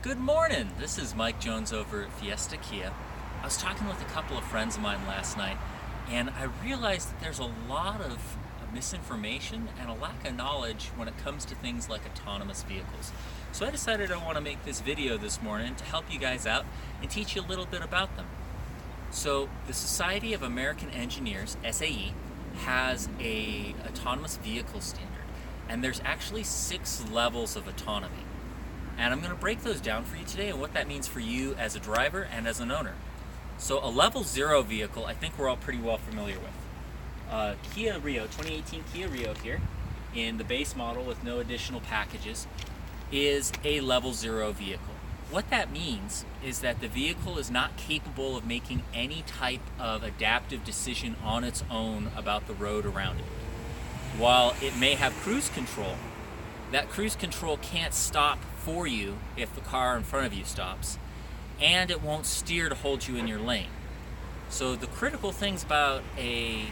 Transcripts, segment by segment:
Good morning. This is Mike Jones over at Fiesta Kia. I was talking with a couple of friends of mine last night, and I realized that there's a lot of misinformation and a lack of knowledge when it comes to things like autonomous vehicles. So I decided I want to make this video this morning to help you guys out and teach you a little bit about them. So the Society of American Engineers, SAE, has a autonomous vehicle standard, and there's actually 6 levels of autonomy. And I'm going to break those down for you today and what that means for you as a driver and as an owner. So a level 0 vehicle, I think we're all pretty well familiar with. Kia Rio, 2018 Kia Rio here, in the base model with no additional packages, is a level 0 vehicle. What that means is that the vehicle is not capable of making any type of adaptive decision on its own about the road around it. While it may have cruise control, that cruise control can't stop for you if the car in front of you stops, and it won't steer to hold you in your lane. So the critical things about a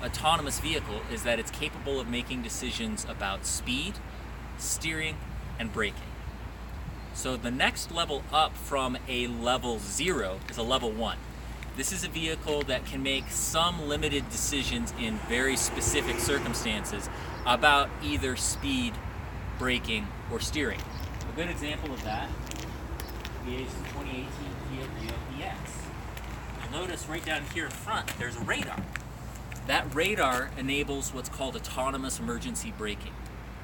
autonomous vehicle is that it's capable of making decisions about speed, steering, and braking. So the next level up from a level 0 is a level 1. This is a vehicle that can make some limited decisions in very specific circumstances about either speed, braking, or steering. A good example of that is the 2018 Kia Rio EX. You'll notice right down here in front there's a radar. That radar enables what's called autonomous emergency braking.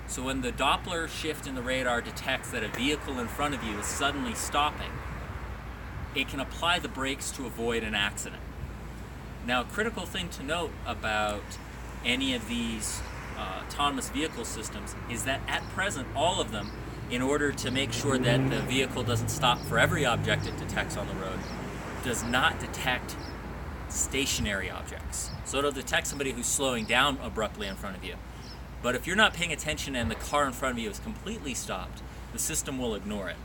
So when the Doppler shift in the radar detects that a vehicle in front of you is suddenly stopping, it can apply the brakes to avoid an accident. Now, a critical thing to note about any of these autonomous vehicle systems is that at present, all of them, in order to make sure that the vehicle doesn't stop for every object it detects on the road, does not detect stationary objects. So it'll detect somebody who's slowing down abruptly in front of you. But if you're not paying attention and the car in front of you is completely stopped, the system will ignore it.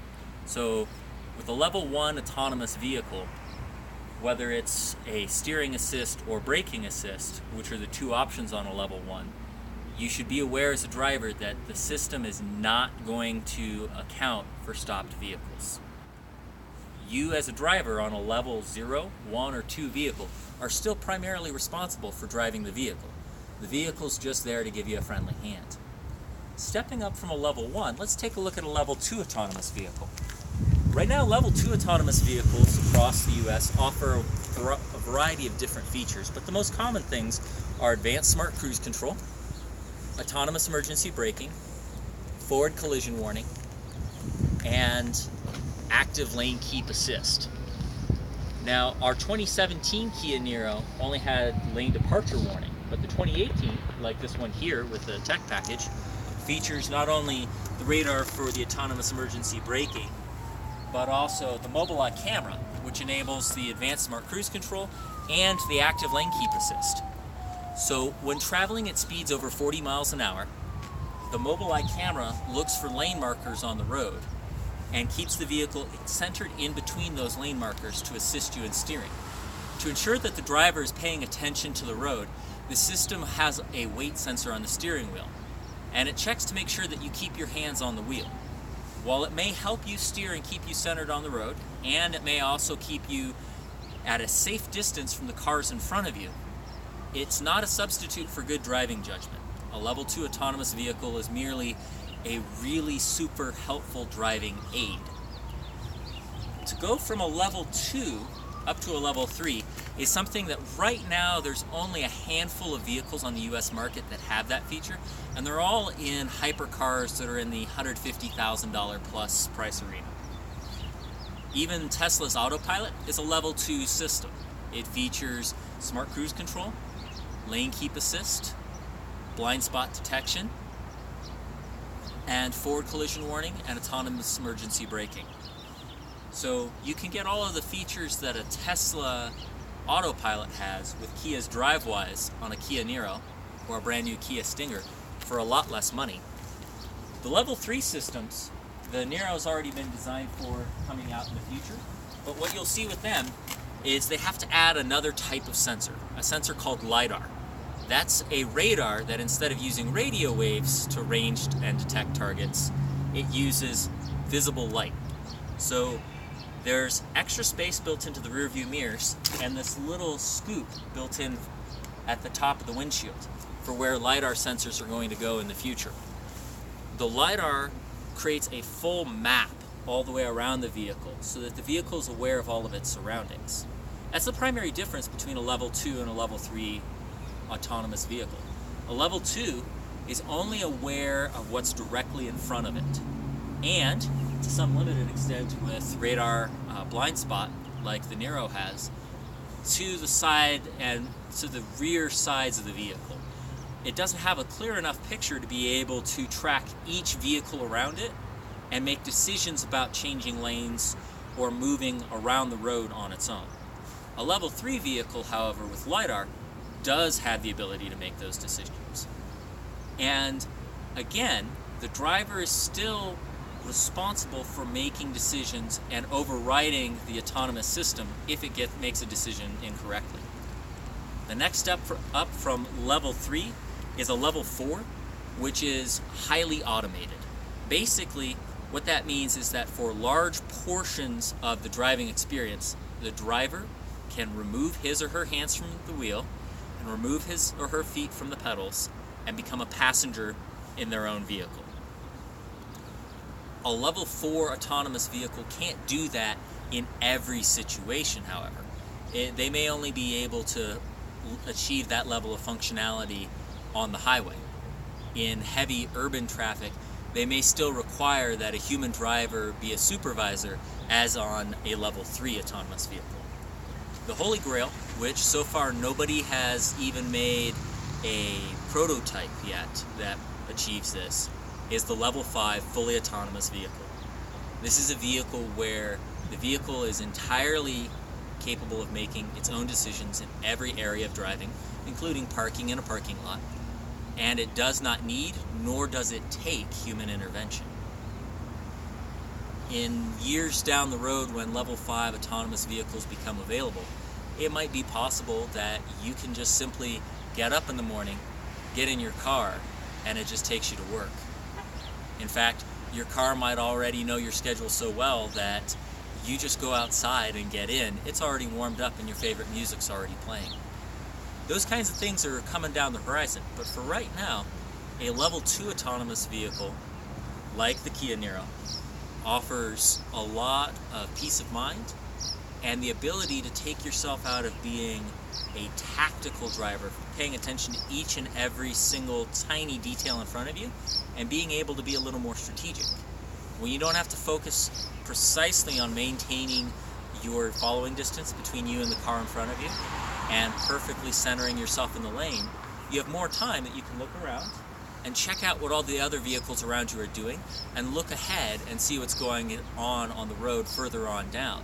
So with a level 1 autonomous vehicle, whether it's a steering assist or braking assist, which are the 2 options on a level 1, you should be aware as a driver that the system is not going to account for stopped vehicles. You as a driver on a level 0, 1, or 2 vehicle are still primarily responsible for driving the vehicle. The vehicle's just there to give you a friendly hand. Stepping up from a level 1, let's take a look at a level 2 autonomous vehicle. Right now, level 2 autonomous vehicles across the US offer a variety of different features, but the most common things are advanced smart cruise control, autonomous emergency braking, forward collision warning, and active lane keep assist. Now, our 2017 Kia Niro only had lane departure warning, but the 2018, like this one here with the tech package, features not only the radar for the autonomous emergency braking, but also the Mobileye camera, which enables the advanced smart cruise control and the active lane keep assist. So when traveling at speeds over 40 miles an hour, the Mobileye camera looks for lane markers on the road and keeps the vehicle centered in between those lane markers to assist you in steering. To ensure that the driver is paying attention to the road, the system has a weight sensor on the steering wheel, and it checks to make sure that you keep your hands on the wheel. While it may help you steer and keep you centered on the road, and it may also keep you at a safe distance from the cars in front of you, it's not a substitute for good driving judgment. A level 2 autonomous vehicle is merely a really super helpful driving aid. To go from a level 2 up to a level 3 is something that right now there's only a handful of vehicles on the US market that have that feature, and they're all in hypercars that are in the $150,000 plus price arena. Even Tesla's Autopilot is a level 2 system. It features smart cruise control, lane keep assist, blind spot detection, and forward collision warning and autonomous emergency braking. So you can get all of the features that a Tesla Autopilot has with Kia's DriveWise on a Kia Niro or a brand new Kia Stinger for a lot less money. The level 3 systems, the Niro's already been designed for coming out in the future, but what you'll see with them is they have to add another type of sensor, a sensor called LiDAR. That's a radar that instead of using radio waves to range and detect targets, it uses visible light. So there's extra space built into the rear view mirrors and this little scoop built in at the top of the windshield for where LiDAR sensors are going to go in the future. The LiDAR creates a full map all the way around the vehicle so that the vehicle is aware of all of its surroundings. That's the primary difference between a level 2 and a level 3 autonomous vehicle. A level 2 is only aware of what's directly in front of it, and to some limited extent with radar blind spot like the Niro has, to the side and to the rear sides of the vehicle. It doesn't have a clear enough picture to be able to track each vehicle around it and make decisions about changing lanes or moving around the road on its own. A level 3 vehicle, however, with LiDAR, does have the ability to make those decisions. And again, the driver is still responsible for making decisions and overriding the autonomous system if it makes a decision incorrectly. The next step up from level 3 is a level 4, which is highly automated. Basically, what that means is that for large portions of the driving experience, the driver can remove his or her hands from the wheel and remove his or her feet from the pedals and become a passenger in their own vehicle. A level 4 autonomous vehicle can't do that in every situation, however. They may only be able to achieve that level of functionality on the highway. In heavy urban traffic, they may still require that a human driver be a supervisor, as on a level 3 autonomous vehicle. The Holy Grail, which so far nobody has even made a prototype yet that achieves this, is the level 5 fully autonomous vehicle. This is a vehicle where the vehicle is entirely capable of making its own decisions in every area of driving, including parking in a parking lot, and it does not need, nor does it take, human intervention. In years down the road, when level 5 autonomous vehicles become available, it might be possible that you can just simply get up in the morning, get in your car, and it just takes you to work. In fact, your car might already know your schedule so well that you just go outside and get in. It's already warmed up and your favorite music's already playing. Those kinds of things are coming down the horizon, but for right now, a level 2 autonomous vehicle, like the Kia Niro, offers a lot of peace of mind and the ability to take yourself out of being a tactical driver, paying attention to each and every single tiny detail in front of you, and being able to be a little more strategic. When you don't have to focus precisely on maintaining your following distance between you and the car in front of you, and perfectly centering yourself in the lane, you have more time that you can look around and check out what all the other vehicles around you are doing, and look ahead and see what's going on the road further on down.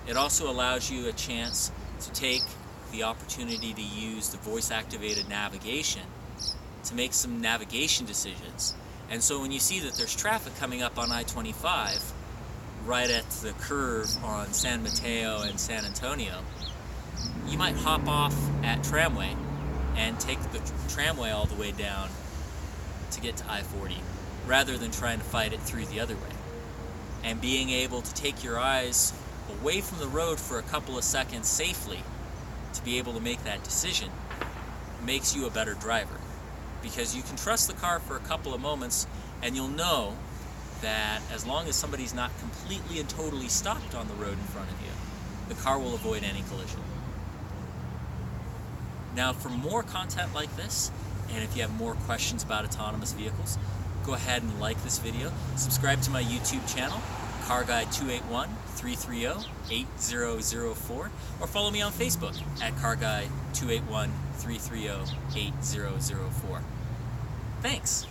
It also allows you a chance to take the opportunity to use the voice-activated navigation to make some navigation decisions. And so when you see that there's traffic coming up on I-25 right at the curve on San Mateo and San Antonio, you might hop off at Tramway and take the tramway all the way down to get to I-40, rather than trying to fight it through the other way. And being able to take your eyes away from the road for a couple of seconds safely to be able to make that decision makes you a better driver, because you can trust the car for a couple of moments and you'll know that as long as somebody's not completely and totally stopped on the road in front of you, the car will avoid any collision. Now, for more content like this, and if you have more questions about autonomous vehicles, go ahead and like this video, subscribe to my YouTube channel, CarGuy281-330-8004, or follow me on Facebook at CarGuy281-330-8004. Thanks!